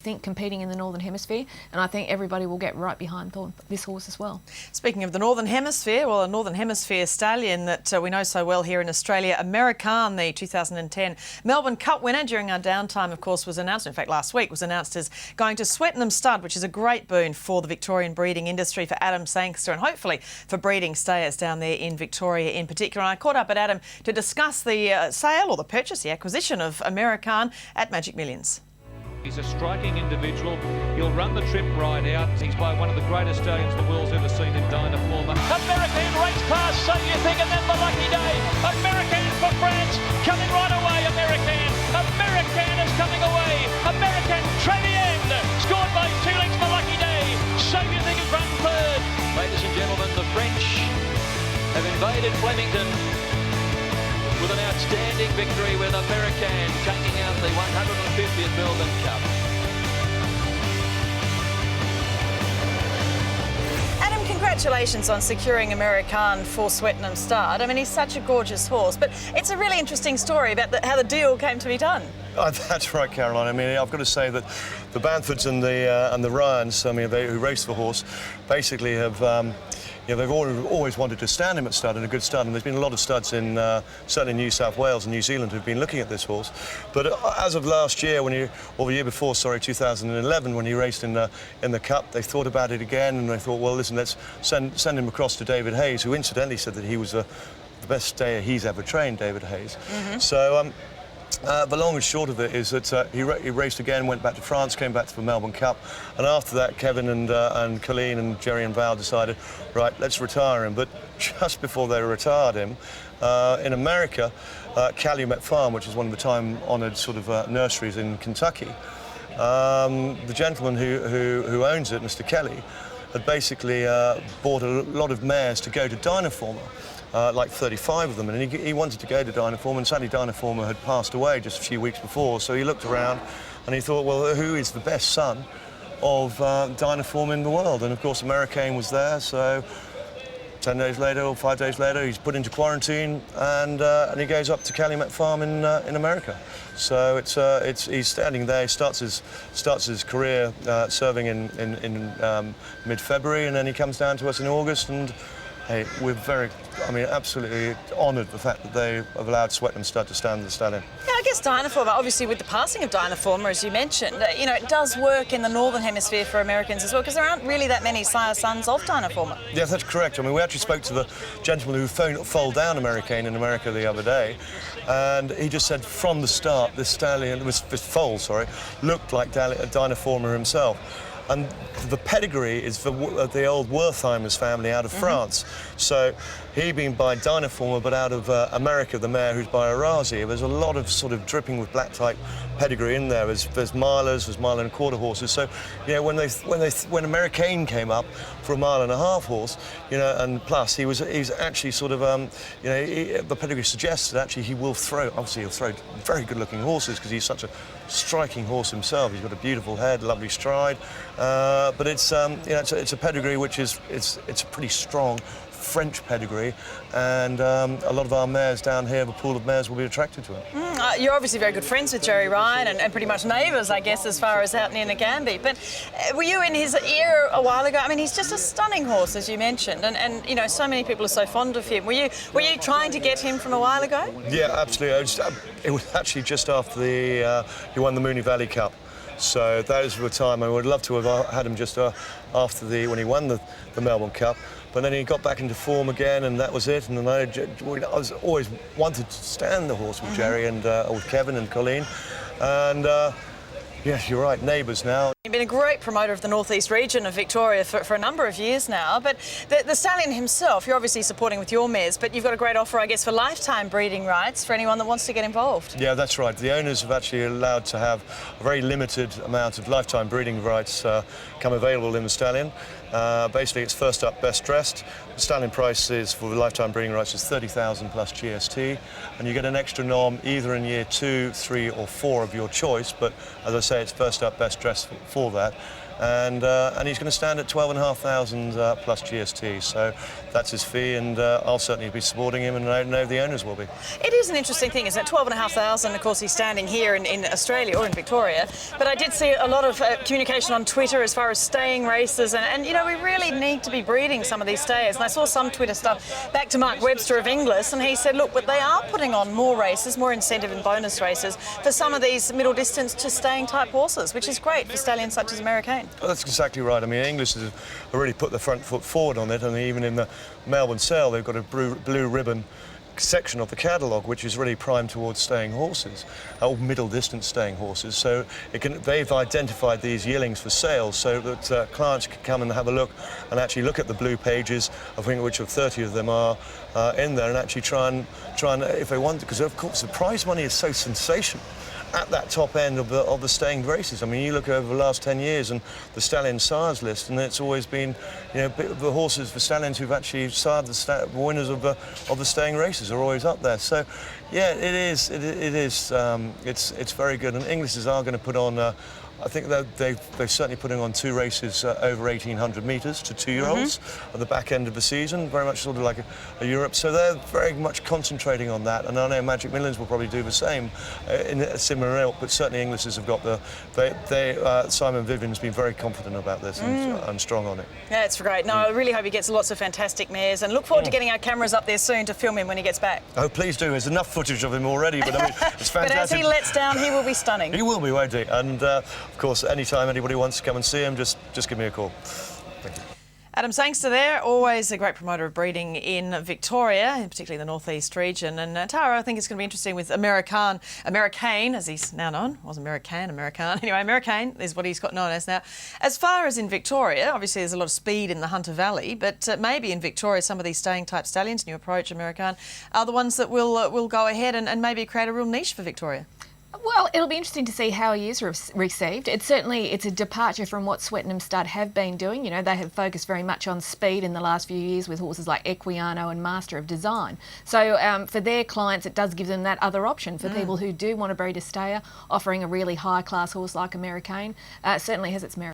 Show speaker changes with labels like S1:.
S1: think competing in the Northern Hemisphere, and I think everybody will get right behind this horse as well.
S2: Speaking of the Northern Hemisphere, well, a Northern Hemisphere stallion that we know so well here in Australia, Americain, the 2010 Melbourne Cup winner during our downtime, of course, was announced, in fact last week, was announced as going to Swettenham Stud, which is a great boon for the Victorian breeding industry, for Adam Sangster and hopefully for breeding stayers down there in Victoria in particular. And I caught up at Adam to discuss the sale or the purchase, the acquisition of Americain at Magic Millions.
S3: He's a striking individual. He'll run the trip right out. He's by one of the greatest stallions the world's ever seen in Dynaforma. Americain race class, so you think, and then the lucky day. Americain for France, coming right away, Americain. Americain is coming away. Americain, Trevian, scored by 2 lengths for lucky day. So you think has run third. Ladies and gentlemen, the French have invaded Flemington with an outstanding victory, with Americain taking out the 150th Melbourne Cup.
S2: Adam, congratulations on securing Americain for Swettenham Stud. I mean, he's such a gorgeous horse, but it's a really interesting story about how the deal came to be done.
S4: Oh, that's right, Caroline. I mean, I've got to say that the Bamfords and the Ryans, I mean, who race the horse, basically have. They've always wanted to stand him at stud, and a good stud, and there's been a lot of studs in certainly New South Wales and New Zealand who've been looking at this horse. But as of last year, or the year before, sorry, 2011, when he raced in the Cup, they thought about it again, and they thought, well, listen, let's send him across to David Hayes, who incidentally said that he was the best stayer he's ever trained, David Hayes. So. The long and short of it is that he raced again, went back to France, came back to the Melbourne Cup, and after that Kevin and Colleen and Jerry and Val decided, right, let's retire him. But just before they retired him, in America, Calumet Farm, which is one of the time-honoured sort of nurseries in Kentucky, the gentleman who owns it, Mr. Kelly, had basically bought a lot of mares to go to Dynaforma. Like 35 of them, and he wanted to go to Dynaforma, and sadly Dynaforma had passed away just a few weeks before, so he looked around and he thought, well, who is the best son of Dynaforma in the world? And of course Americain was there, so 10 days later or 5 days later he's put into quarantine, and he goes up to Calumet Farm in America. So he's standing there. He starts his career serving in mid-February, and then he comes down to us in August, and hey, we're absolutely honoured the fact that they have allowed Swettenham Stud to stand the stallion.
S2: Yeah, I guess Dynaforma, obviously with the passing of Dynaforma, as you mentioned, it does work in the Northern Hemisphere for Americans as well, because there aren't really that many sire sons of Dynaforma.
S4: Yes, that's correct. I mean, we actually spoke to the gentleman who foaled down Americain in America the other day, and he just said from the start, this foal, looked like Dynaforma himself. And the pedigree is for the old Wertheimer's family out of France. So he being by Dynaforma, but out of America, the mare who's by Arazi. There's a lot of sort of dripping with black type pedigree in there. There's milers, there's mile and a quarter horses. So when Americain came up for a mile and a half horse, and plus he's actually sort of the pedigree suggests that actually he will throw. Obviously he'll throw very good looking horses because he's such a striking horse himself. He's got a beautiful head, lovely stride. But it's a pedigree which is it's a pretty strong French pedigree, and a lot of our mares down here, the pool of mares, will be attracted to it.
S2: You're obviously very good friends with Jerry Ryan and pretty much neighbours, I guess, as far as out near Nagambie. But were you in his ear a while ago? I mean, he's just a stunning horse, as you mentioned, and so many people are so fond of him. Were you trying to get him from a while ago?
S4: Yeah, absolutely. It was actually just after he won the Moonee Valley Cup. So that was the time. I would love to have had him just after when he won the Melbourne Cup. But then he got back into form again, and that was it. And then I was always wanted to stand the horse with Jerry and with Kevin and Colleen. And yes, you're right, neighbours now.
S2: You've been a great promoter of the northeast region of Victoria for a number of years now, but the stallion himself, you're obviously supporting with your mares, but you've got a great offer, I guess, for lifetime breeding rights for anyone that wants to get involved.
S4: Yeah, that's right. The owners have actually allowed to have a very limited amount of lifetime breeding rights come available in the stallion. Basically, it's first up, best dressed. The stallion price is for the lifetime breeding rights is $30,000 plus GST, and you get an extra nom either in year 2, 3 or 4 of your choice, but as I say, it's first up, best dressed for that. and he's going to stand at 12,500 plus GST. So that's his fee, and I'll certainly be supporting him, and I know the owners will be.
S2: It is an interesting thing, isn't it? 12,500. Of course, he's standing here in Australia or in Victoria. But I did see a lot of communication on Twitter as far as staying races, and you know, we really need to be breeding some of these stayers. And I saw some Twitter stuff back to Mark Webster of Inglis, and he said, look, but they are putting on more races, more incentive and bonus races for some of these middle distance to staying type horses, which is great for stallions such as Americain.
S4: Well, that's exactly right. I mean, Inglis has already put the front foot forward on it, and even in the Melbourne sale, they've got a blue ribbon section of the catalogue which is really primed towards staying horses, or middle distance staying horses. So they've identified these yearlings for sale so that clients can come and have a look and actually look at the blue pages, I think which of 30 of them are in there, and actually try and if they want, because of course the prize money is so sensational at that top end of the staying races. I mean, you look over the last 10 years and the stallion sires list, and it's always been, you know, the horses for stallions who've actually sired the winners of the staying races are always up there. So, yeah, it's very good. And Inglis's are going to put on. I think they're certainly putting on 2 races over 1,800 metres to 2-year-olds at the back end of the season, very much sort of like a Europe. So they're very much concentrating on that, and I know Magic Millions will probably do the same in a similar ilk, but certainly Inglis's have got Simon Vivian's been very confident about this and strong on it.
S2: Yeah, it's great. No, I really hope he gets lots of fantastic mares, and look forward to getting our cameras up there soon to film him when he gets back.
S4: Oh, please do. There's enough footage of him already, but I mean, it's fantastic.
S2: But as he lets down, he will be stunning.
S4: He will be, won't he? And of course, anytime anybody wants to come and see him, just give me a call. Thank you.
S2: Adam Sangster there, always a great promoter of breeding in Victoria, particularly the northeast region. And Tara, I think it's going to be interesting with Americain, as he's now known. It wasn't American. Anyway, Americain is what he's got known as now. As far as in Victoria, obviously there's a lot of speed in the Hunter Valley, but maybe in Victoria some of these staying type stallions, new approach, Americain, are the ones that will go ahead and maybe create a real niche for Victoria.
S1: Well, it'll be interesting to see how he is received. It's a departure from what Swettenham Stud have been doing. You know, they have focused very much on speed in the last few years with horses like Equiano and Master of Design. So for their clients, it does give them that other option. For people who do want to breed a stayer, offering a really high-class horse like Americain certainly has its merit.